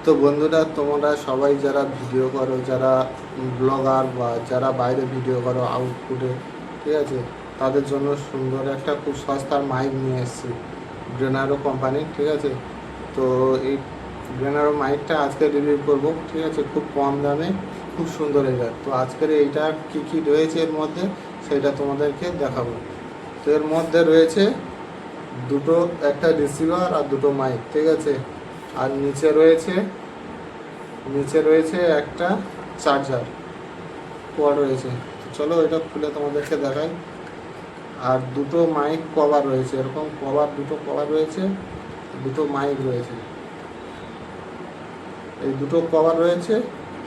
তো বন্ধুরা, তোমরা সবাই যারা ভিডিও করো, যারা ব্লগার বা যারা বাইরে ভিডিও করো আউটপুটে, ঠিক আছে, তাদের জন্য সুন্দর একটা খুব সস্তার মাইক নিয়ে এসেছি ব্রেনারো কোম্পানির। ঠিক আছে, তো এই ব্রেনারো মাইকটা আজকে রিভিউ করব। ঠিক আছে, খুব কম দামে খুব সুন্দর এটা। তো আজকের এইটা কী কী রয়েছে এর মধ্যে সেটা তোমাদেরকে দেখাবো। তো এর মধ্যে রয়েছে দুটো, একটা রিসিভার আর দুটো মাইক। ঠিক আছে, আর নিচে রয়েছে একটা চার্জার কোয়াড রয়েছে। চলো এটা খুলে তোমাদেরকে দেখাই। আর দুটো মাইক কভার রয়েছে, এরকম কভার, দুটো কভার রয়েছে, দুটো মাইক রয়েছে, এই দুটো কভার রয়েছে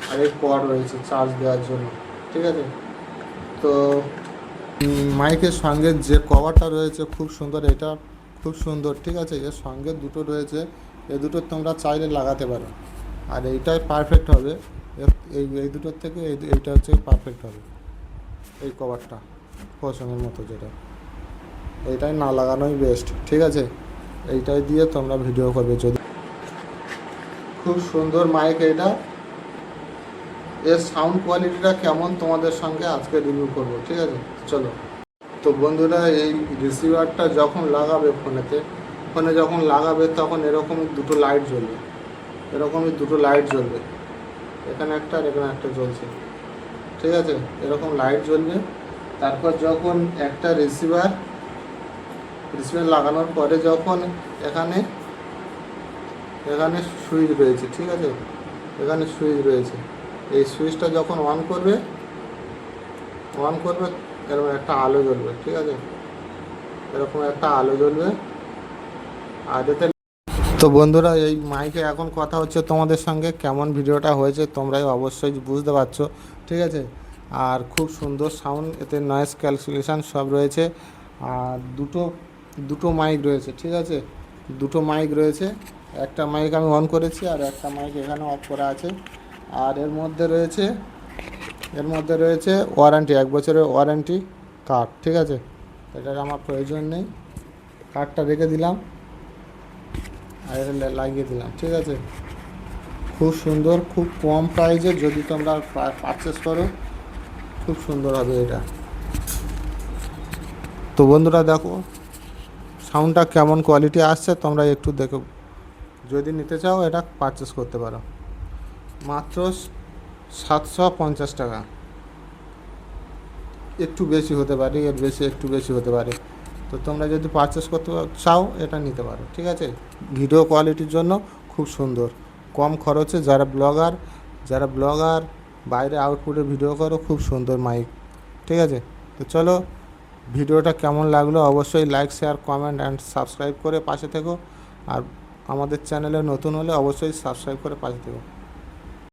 আর এই কোয়াড রয়েছে চার্জ দেওয়ার জন্য। ঠিক আছে, তো মাইকের সঙ্গে যে কভারটা রয়েছে খুব সুন্দর, এটা খুব সুন্দর। ঠিক আছে, এর সঙ্গে দুটো রয়েছে, এই দুটো তোমরা চাইলে লাগাতে পারো। আর এইটাই পারফেক্ট হবে, এই দুটোর থেকে এইটা হচ্ছে পারফেক্ট হবে, এই কভারটা পছন্দের মতো যেটা, এইটাই না লাগানোই বেস্ট। ঠিক আছে, এইটাই দিয়ে তোমরা ভিডিও করবে যদি। খুব সুন্দর মাইক এটা। এর সাউন্ড কোয়ালিটিটা কেমন তোমাদের সঙ্গে আজকে রিভিউ করব। ঠিক আছে, চলো। তো বন্ধুরা, এই রিসিভারটা যখন লাগাবে ফোনে যখন লাগাবে তখন এরকমই দুটো লাইট জ্বলবে, এরকমই দুটো লাইট জ্বলবে, এখানে একটা আর এখানে একটা জ্বলছে। ঠিক আছে, এরকম লাইট জ্বলবে। তারপর যখন একটা রিসিভার লাগানোর পরে যখন এখানে এখানে সুইচ রয়েছে। ঠিক আছে, এখানে সুইচ রয়েছে, এই সুইচটা যখন অন করবে এরকম একটা আলো জ্বলবে। ঠিক আছে, এরকম একটা আলো জ্বলবে। আর এতে, তো বন্ধুরা, এই মাইকে এখন কথা হচ্ছে তোমাদের সঙ্গে, কেমন ভিডিওটা হয়েছে তোমরাই অবশ্যই বুঝতে পারছো। ঠিক আছে, আর খুব সুন্দর সাউন্ড, এতে নয়েজ ক্যালকুলেশান সব রয়েছে। আর দুটো মাইক রয়েছে। ঠিক আছে, দুটো মাইক রয়েছে, একটা মাইক আমি অন করেছি আর একটা মাইক এখানে অফ করা আছে। আর এর মধ্যে রয়েছে ওয়ারেন্টি, 1 বছরের ওয়ারেন্টি কার্ড। ঠিক আছে, এটার আমার প্রয়োজন নেই, কার্ডটা রেখে দিলাম আর এটা লাগিয়ে দিলাম। ঠিক আছে, খুব সুন্দর, খুব কম প্রাইসে যদি তোমরা পারচেস করো খুব সুন্দর হবে এটা। তো বন্ধুরা দেখো সাউন্ডটা কেমন কোয়ালিটি আসছে, তোমরা একটু দেখো, যদি নিতে চাও এটা পারচেস করতে পারো মাত্র 750 টাকা। একটু বেশি হতে পারে, এর বেশি একটু বেশি হতে পারে। তো তোমরা যদি পারচেস করতে চাও এটা নিতে পারো। ঠিক আছে, ভিডিও কোয়ালিটির জন্য খুব সুন্দর, কম খরচে। যারা ব্লগার বাইরে আউটপুটে ভিডিও করো, খুব সুন্দর মাইক। ঠিক আছে, তো চলো, ভিডিওটা কেমন লাগলো অবশ্যই like, share, comment and subscribe করে পাশে থেকো। আর আমাদের চ্যানেলে নতুন হলে অবশ্যই সাবস্ক্রাইব করে পাশে থেকো।